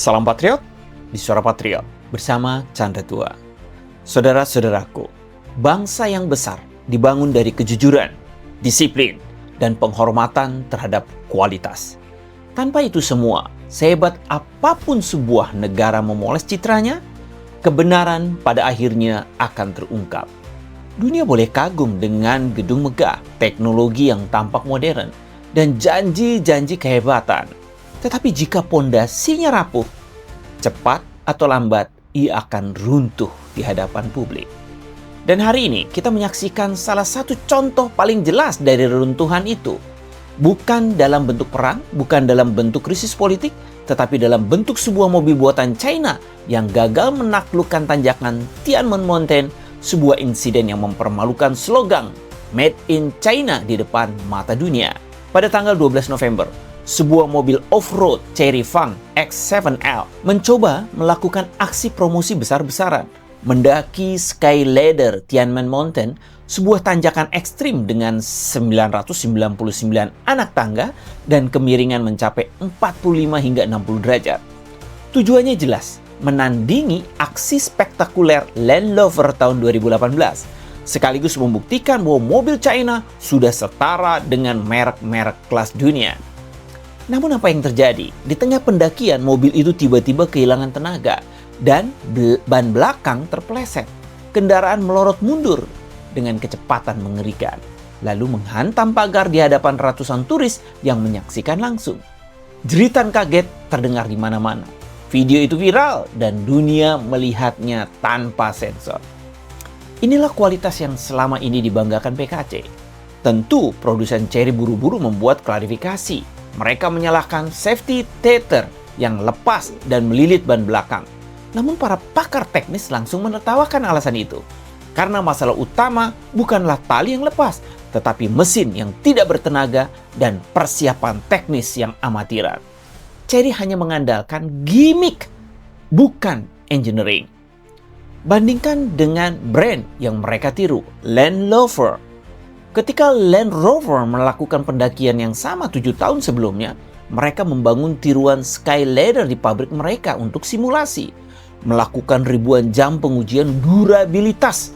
Salam Patriot, di Suara Patriot, bersama Chandra Tua. Saudara-saudaraku, bangsa yang besar dibangun dari kejujuran, disiplin, dan penghormatan terhadap kualitas. Tanpa itu semua, sehebat apapun sebuah negara memoles citranya, kebenaran pada akhirnya akan terungkap. Dunia boleh kagum dengan gedung megah, teknologi yang tampak modern, dan janji-janji kehebatan. Tetapi jika pondasinya rapuh, cepat atau lambat ia akan runtuh di hadapan publik. Dan hari ini kita menyaksikan salah satu contoh paling jelas dari reruntuhan itu. Bukan dalam bentuk perang, bukan dalam bentuk krisis politik, tetapi dalam bentuk sebuah mobil buatan China yang gagal menaklukkan tanjakan Tiananmen Mountain, sebuah insiden yang mempermalukan slogan Made in China di depan mata dunia. Pada tanggal 12 November, sebuah mobil off-road Chery Fang X7L mencoba melakukan aksi promosi besar-besaran mendaki Sky Ladder Tiananmen Mountain, sebuah tanjakan ekstrim dengan 999 anak tangga dan kemiringan mencapai 45 hingga 60 derajat. Tujuannya jelas, menandingi aksi spektakuler Land Rover tahun 2018, sekaligus membuktikan bahwa mobil China sudah setara dengan merek-merek kelas dunia. Namun apa yang terjadi? Di tengah pendakian, mobil itu tiba-tiba kehilangan tenaga dan ban belakang terpeleset. Kendaraan melorot mundur dengan kecepatan mengerikan, lalu menghantam pagar di hadapan ratusan turis yang menyaksikan langsung. Jeritan kaget terdengar di mana-mana. Video itu viral dan dunia melihatnya tanpa sensor. Inilah kualitas yang selama ini dibanggakan PKC. Tentu produsen Chery buru-buru membuat klarifikasi. Mereka menyalahkan safety tether yang lepas dan melilit ban belakang. Namun para pakar teknis langsung menertawakan alasan itu. Karena masalah utama bukanlah tali yang lepas, tetapi mesin yang tidak bertenaga dan persiapan teknis yang amatiran. Chery hanya mengandalkan gimmick, bukan engineering. Bandingkan dengan brand yang mereka tiru, Land Rover. Ketika Land Rover melakukan pendakian yang sama 7 tahun sebelumnya, mereka membangun tiruan Sky Ladder di pabrik mereka untuk simulasi, melakukan ribuan jam pengujian durabilitas,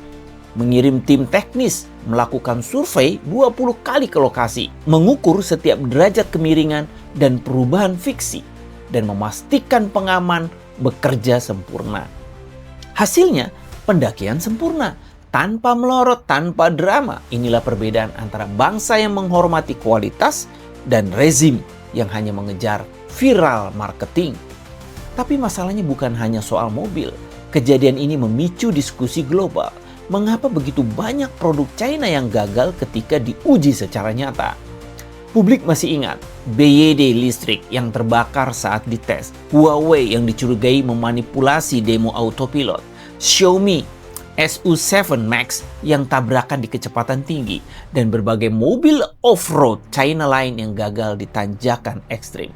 mengirim tim teknis, melakukan survei 20 kali ke lokasi, mengukur setiap derajat kemiringan dan perubahan fiksi, dan memastikan pengaman bekerja sempurna. Hasilnya, pendakian sempurna. Tanpa melorot, tanpa drama. Inilah perbedaan antara bangsa yang menghormati kualitas dan rezim yang hanya mengejar viral marketing. Tapi masalahnya bukan hanya soal mobil. Kejadian ini memicu diskusi global. Mengapa begitu banyak produk China yang gagal ketika diuji secara nyata? Publik masih ingat BYD listrik yang terbakar saat dites, Huawei yang dicurigai memanipulasi demo autopilot, Xiaomi SU7 Max yang tabrakan di kecepatan tinggi, dan berbagai mobil off-road China lain yang gagal di tanjakan ekstrim.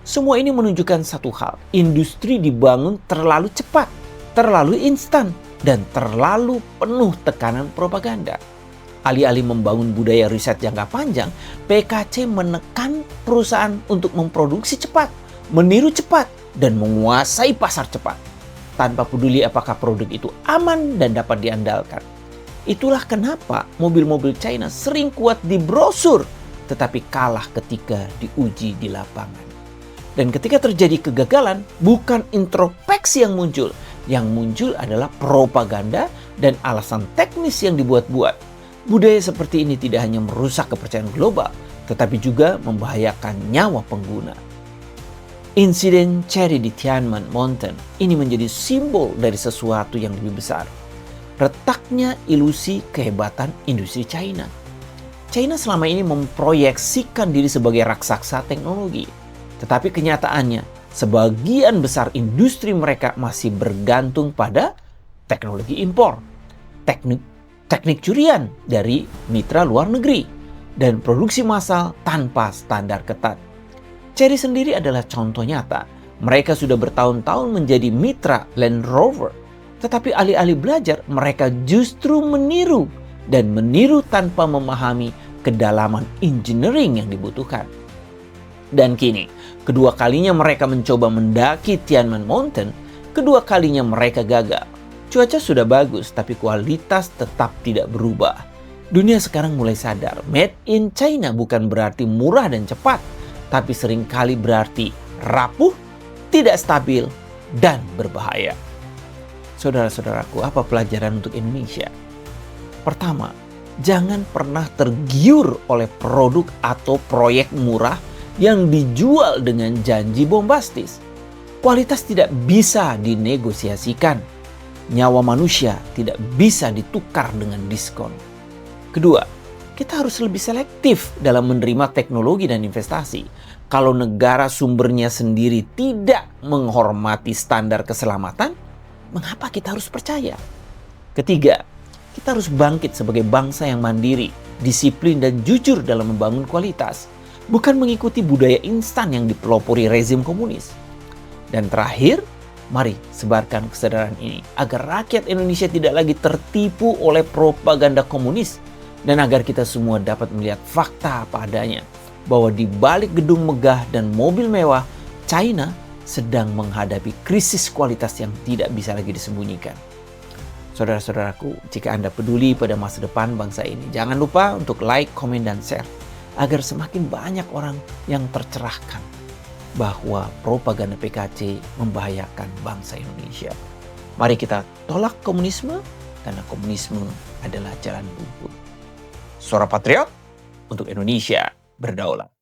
Semua ini menunjukkan satu hal, industri dibangun terlalu cepat, terlalu instan, dan terlalu penuh tekanan propaganda. Alih-alih membangun budaya riset jangka panjang, PKC menekan perusahaan untuk memproduksi cepat, meniru cepat, dan menguasai pasar cepat, tanpa peduli apakah produk itu aman dan dapat diandalkan. Itulah kenapa mobil-mobil China sering kuat di brosur, tetapi kalah ketika diuji di lapangan. Dan ketika terjadi kegagalan, bukan introspeksi yang muncul. Yang muncul adalah propaganda dan alasan teknis yang dibuat-buat. Budaya seperti ini tidak hanya merusak kepercayaan global, tetapi juga membahayakan nyawa pengguna. Insiden Chery di Tiananmen Mountain ini menjadi simbol dari sesuatu yang lebih besar. Retaknya ilusi kehebatan industri China. China selama ini memproyeksikan diri sebagai raksasa teknologi. Tetapi kenyataannya, sebagian besar industri mereka masih bergantung pada teknologi impor, teknik curian dari mitra luar negeri, dan produksi massal tanpa standar ketat. Chery sendiri adalah contoh nyata. Mereka sudah bertahun-tahun menjadi mitra Land Rover. Tetapi alih-alih belajar, mereka justru meniru. Dan meniru tanpa memahami kedalaman engineering yang dibutuhkan. Dan kini, kedua kalinya mereka mencoba mendaki Tianmen Mountain, kedua kalinya mereka gagal. Cuaca sudah bagus, tapi kualitas tetap tidak berubah. Dunia sekarang mulai sadar, made in China bukan berarti murah dan cepat, tapi seringkali berarti rapuh, tidak stabil, dan berbahaya. Saudara-saudaraku, apa pelajaran untuk Indonesia? Pertama, jangan pernah tergiur oleh produk atau proyek murah yang dijual dengan janji bombastis. Kualitas tidak bisa dinegosiasikan. Nyawa manusia tidak bisa ditukar dengan diskon. Kedua, kita harus lebih selektif dalam menerima teknologi dan investasi. Kalau negara sumbernya sendiri tidak menghormati standar keselamatan, mengapa kita harus percaya? Ketiga, kita harus bangkit sebagai bangsa yang mandiri, disiplin dan jujur dalam membangun kualitas, bukan mengikuti budaya instan yang dipelopori rezim komunis. Dan terakhir, mari sebarkan kesadaran ini agar rakyat Indonesia tidak lagi tertipu oleh propaganda komunis dan agar kita semua dapat melihat fakta apa adanya bahwa di balik gedung megah dan mobil mewah, China sedang menghadapi krisis kualitas yang tidak bisa lagi disembunyikan. Saudara-saudaraku, jika Anda peduli pada masa depan bangsa ini, jangan lupa untuk like, komen, dan share agar semakin banyak orang yang tercerahkan bahwa propaganda PKC membahayakan bangsa Indonesia. Mari kita tolak komunisme karena komunisme adalah jalan buntu. Suara Patriot untuk Indonesia berdaulat.